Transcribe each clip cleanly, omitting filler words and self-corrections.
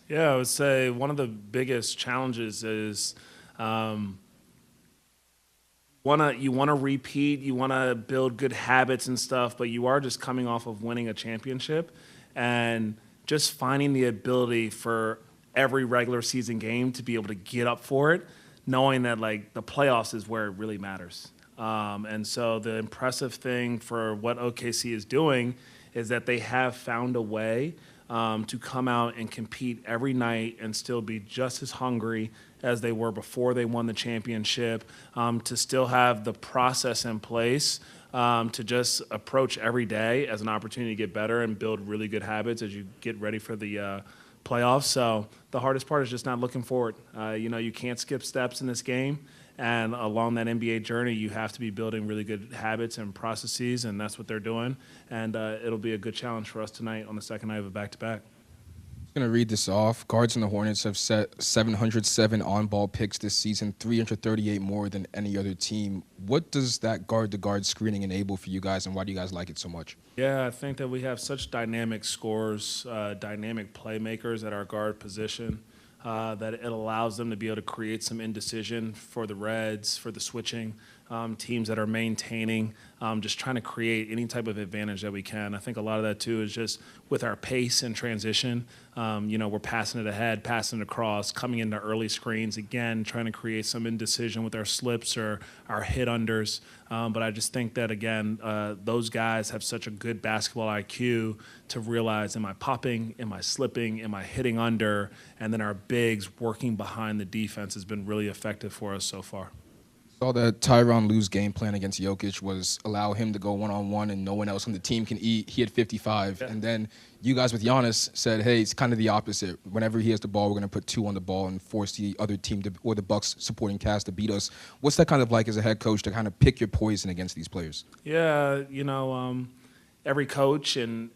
Yeah, I would say one of the biggest challenges is you wanna repeat, you wanna build good habits and stuff, but you are just coming off of winning a championship, and just finding the ability for every regular season game to be able to get up for it, knowing that like the playoffs is where it really matters. And so the impressive thing for what OKC is doing is that they have found a way to come out and compete every night and still be just as hungry as they were before they won the championship, to still have the process in place to just approach every day as an opportunity to get better and build really good habits as you get ready for the playoffs. So the hardest part is just not looking forward. You can't skip steps in this game. And along that NBA journey, you have to be building really good habits and processes, and that's what they're doing. And it'll be a good challenge for us tonight on the second night of a back-to-back. I'm going to read this off. Guards in the Hornets have set 707 on-ball picks this season, 338 more than any other team. What does that guard-to-guard screening enable for you guys, and why do you guys like it so much? Yeah, I think that we have such dynamic scorers, dynamic playmakers at our guard position. That it allows them to be able to create some indecision for the Reds, for the switching teams that are maintaining, just trying to create any type of advantage that we can. I think a lot of that, too, is just with our pace and transition. We're passing it ahead, passing it across, coming into early screens, again, trying to create some indecision with our slips or our hit-unders. But I just think that, again, those guys have such a good basketball IQ to realize, am I popping, am I slipping, am I hitting under? And then our bigs working behind the defense has been really effective for us so far. Saw that Tyronn Lue's game plan against Jokic was allow him to go one-on-one and no one else on the team can eat. He had 55. Yeah. And then you guys with Giannis said, hey, it's kind of the opposite. Whenever he has the ball, we're going to put two on the ball and force the other team or the Bucks supporting cast to beat us. What's that kind of like as a head coach to kind of pick your poison against these players? Yeah, every coach and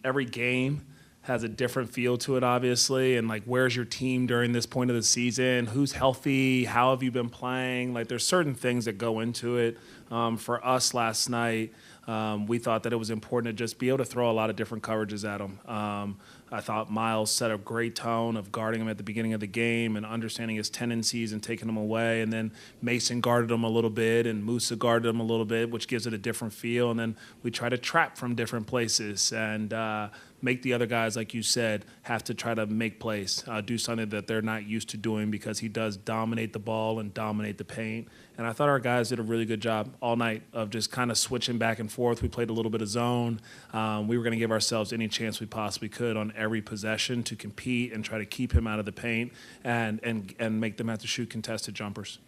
every game has a different feel to it, obviously, and like where's your team during this point of the season, who's healthy, how have you been playing, like there's certain things that go into it. For us last night, we thought that it was important to just be able to throw a lot of different coverages at them. I thought Miles set a great tone of guarding him at the beginning of the game and understanding his tendencies and taking them away. And then Mason guarded him a little bit and Musa guarded him a little bit, which gives it a different feel. And then we try to trap from different places and make the other guys, like you said, have to try to make plays, do something that they're not used to doing because he does dominate the ball and dominate the paint. And I thought our guys did a really good job all night of just kind of switching back and forth. We played a little bit of zone. We were going to give ourselves any chance we possibly could on every possession to compete and try to keep him out of the paint and make them have to shoot contested jumpers.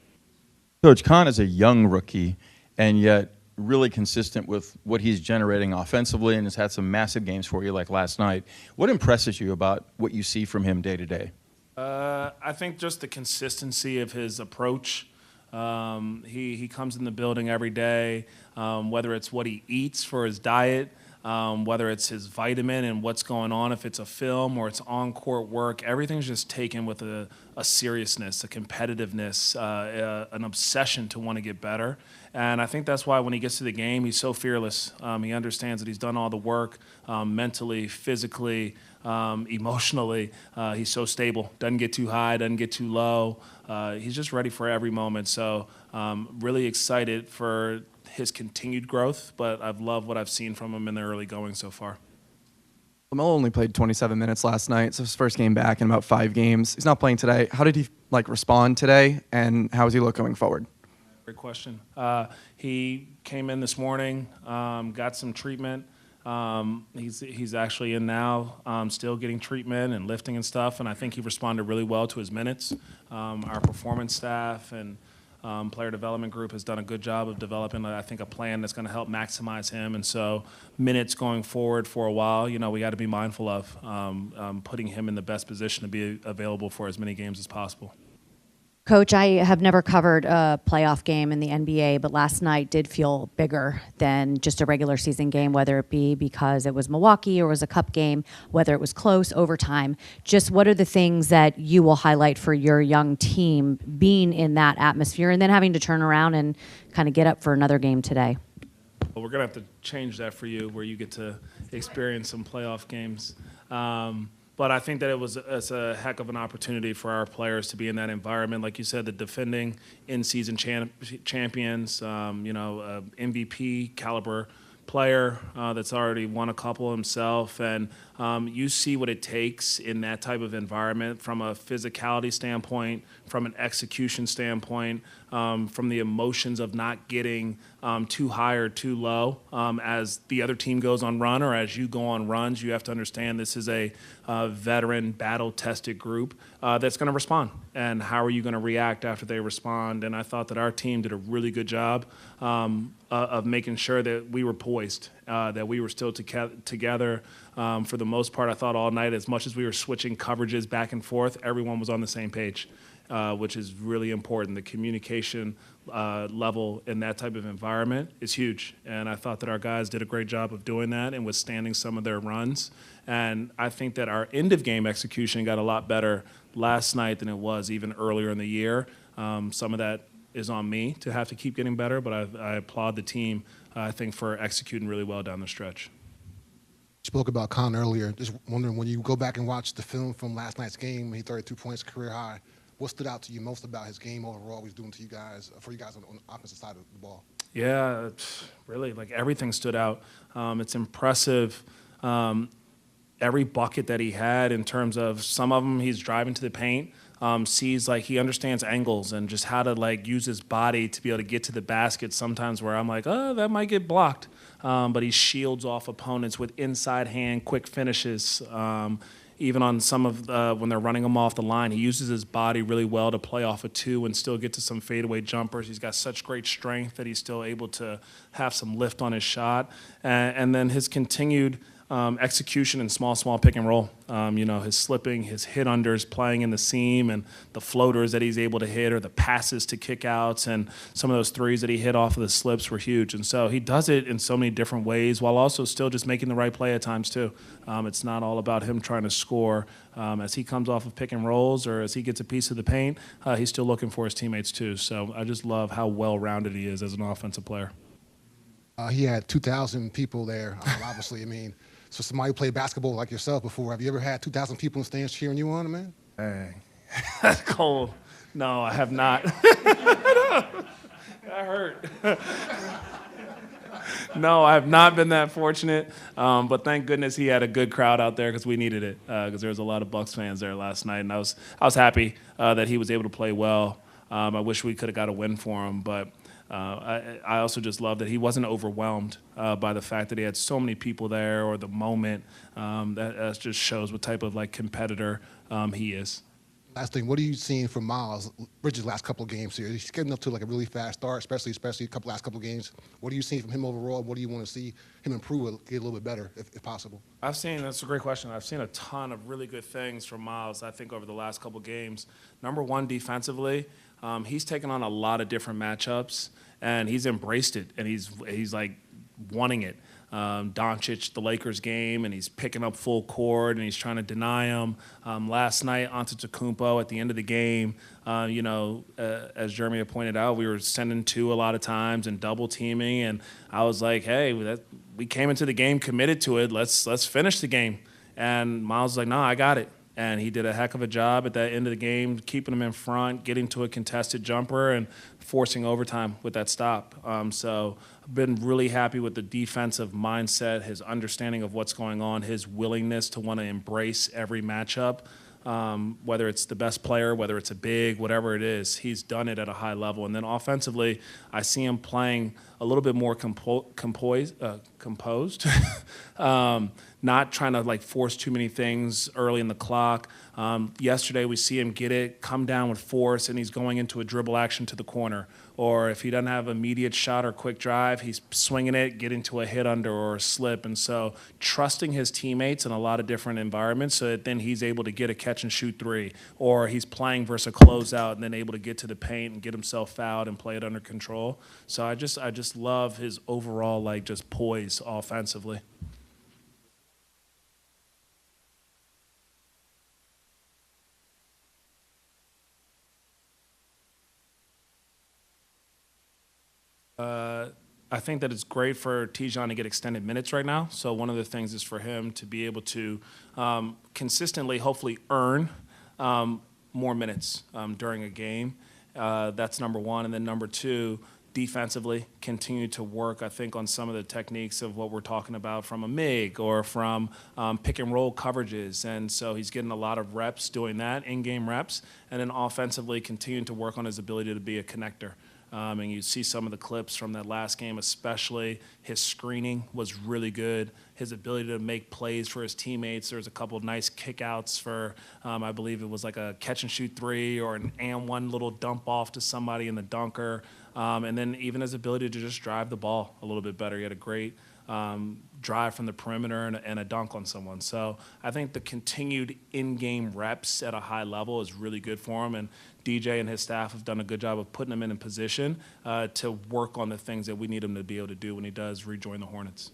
Coach, Khan is a young rookie and yet really consistent with what he's generating offensively and has had some massive games for you like last night. What impresses you about what you see from him day to day? I think just the consistency of his approach. He comes in the building every day, whether it's what he eats for his diet, whether it's his vitamin and what's going on, if it's a film or it's on-court work, everything's just taken with a seriousness, a competitiveness, an obsession to want to get better. And I think that's why when he gets to the game, he's so fearless. He understands that he's done all the work mentally, physically, emotionally. He's so stable, doesn't get too high, doesn't get too low. He's just ready for every moment. So really excited for his continued growth, but I've loved what I've seen from him in the early going so far. LaMelo only played 27 minutes last night, so his first game back in about 5 games. He's not playing today. How did he respond today, and how does he look going forward? Great question. He came in this morning, got some treatment. He's actually in now, still getting treatment and lifting and stuff, and I think he responded really well to his minutes. Our performance staff and player development group has done a good job of developing, I think, a plan that's going to help maximize him. And so minutes going forward for a while, we got to be mindful of putting him in the best position to be available for as many games as possible. Coach, I have never covered a playoff game in the NBA, but last night did feel bigger than just a regular season game, whether it be because it was Milwaukee or was a cup game, whether it was close, overtime. Just what are the things that you will highlight for your young team being in that atmosphere and then having to turn around and kind of get up for another game today? Well, we're going to have to change that for you where you get to experience some playoff games. But But I think that it's a heck of an opportunity for our players to be in that environment. Like you said, the defending in-season champions, MVP caliber player that's already won a couple himself, and you see what it takes in that type of environment from a physicality standpoint, from an execution standpoint, from the emotions of not getting too high or too low as the other team goes on run or as you go on runs. You have to understand this is a veteran, battle-tested group that's going to respond. And how are you going to react after they respond? And I thought that our team did a really good job of making sure that we were poised, that we were still together. For the most part, I thought all night, as much as we were switching coverages back and forth, everyone was on the same page, which is really important. The communication level in that type of environment is huge. And I thought that our guys did a great job of doing that and withstanding some of their runs. And I think that our end-of-game execution got a lot better last night than it was even earlier in the year. Some of that is on me to have to keep getting better, but I applaud the team, I think, for executing really well down the stretch. You spoke about Con earlier. Just wondering, when you go back and watch the film from last night's game, when he 32 points, career high, what stood out to you most about his game overall, what he's doing to you guys, for you guys on the offensive side of the ball? Yeah, really, like everything stood out. It's impressive. Every bucket that he had in terms of some of them, he's driving to the paint, sees like he understands angles and just how to like use his body to be able to get to the basket sometimes where I'm like, oh, that might get blocked. But he shields off opponents with inside hand, quick finishes. Even on some of when they're running him off the line, he uses his body really well to play off a two and still get to some fadeaway jumpers. He's got such great strength that he's still able to have some lift on his shot. And then his continued execution in small pick and roll. His slipping, his hit unders, playing in the seam, and the floaters that he's able to hit, or the passes to kickouts, and some of those threes that he hit off of the slips were huge. And so he does it in so many different ways while also still just making the right play at times too. It's not all about him trying to score. As he comes off of pick and rolls or as he gets a piece of the paint, he's still looking for his teammates too. So I just love how well-rounded he is as an offensive player. He had 2,000 people there, obviously. I mean, so somebody who played basketball like yourself before, have you ever had 2,000 people in the stands cheering you on, man? Hey, that's cold. No, I have not. That hurt. No, I have not been that fortunate, but thank goodness he had a good crowd out there because we needed it, because there was a lot of Bucks fans there last night, and I was happy that he was able to play well. I wish we could have got a win for him, but I also just love that he wasn't overwhelmed by the fact that he had so many people there or the moment. That just shows what type of like competitor he is. Last thing, what are you seeing from Miles Bridges' last couple of games here? He's getting up to like a really fast start, especially last couple of games. What are you seeing from him overall? What do you want to see him improve, get a little bit better, if possible? That's a great question. I've seen a ton of really good things from Miles, I think, over the last couple of games. Number one, defensively, he's taken on a lot of different matchups, and he's embraced it, and he's like wanting it. Doncic, the Lakers game, and he's picking up full court, and he's trying to deny him. Last night, Antetokounmpo at the end of the game, as Jeremy had pointed out, we were sending two a lot of times and double teaming, and I was like, hey, we came into the game committed to it. Let's finish the game. And Miles was like, no, I got it. And he did a heck of a job at that end of the game, keeping him in front, getting to a contested jumper, and forcing overtime with that stop. So I've been really happy with the defensive mindset, his understanding of what's going on, his willingness to want to embrace every matchup, whether it's the best player, whether it's a big, whatever it is. He's done it at a high level. And then offensively, I see him playing a little bit more composed. Not trying to like force too many things early in the clock. Yesterday we see him get it, come down with force, and he's going into a dribble action to the corner. Or if he doesn't have immediate shot or quick drive, he's swinging it, getting to a hit under or a slip. And so trusting his teammates in a lot of different environments so that then he's able to get a catch and shoot three. Or he's playing versus a closeout and then able to get to the paint and get himself fouled and play it under control. So I just love his overall like just poise offensively. I think that it's great for Tijon to get extended minutes right now. So one of the things is for him to be able to consistently, hopefully, earn more minutes during a game. That's number one. And then number two, defensively, continue to work, I think, on some of the techniques of what we're talking about from a MIG or from pick and roll coverages. And so he's getting a lot of reps doing that, in-game reps. And then offensively, continuing to work on his ability to be a connector. And you see some of the clips from that last game, especially his screening was really good. His ability to make plays for his teammates. There was a couple of nice kickouts for, I believe it was like a catch and shoot three or an and one little dump off to somebody in the dunker. And then even his ability to just drive the ball a little bit better. He had a great drive from the perimeter and a dunk on someone. So I think the continued in-game reps at a high level is really good for him. And DJ and his staff have done a good job of putting him in a position to work on the things that we need him to be able to do when he does rejoin the Hornets.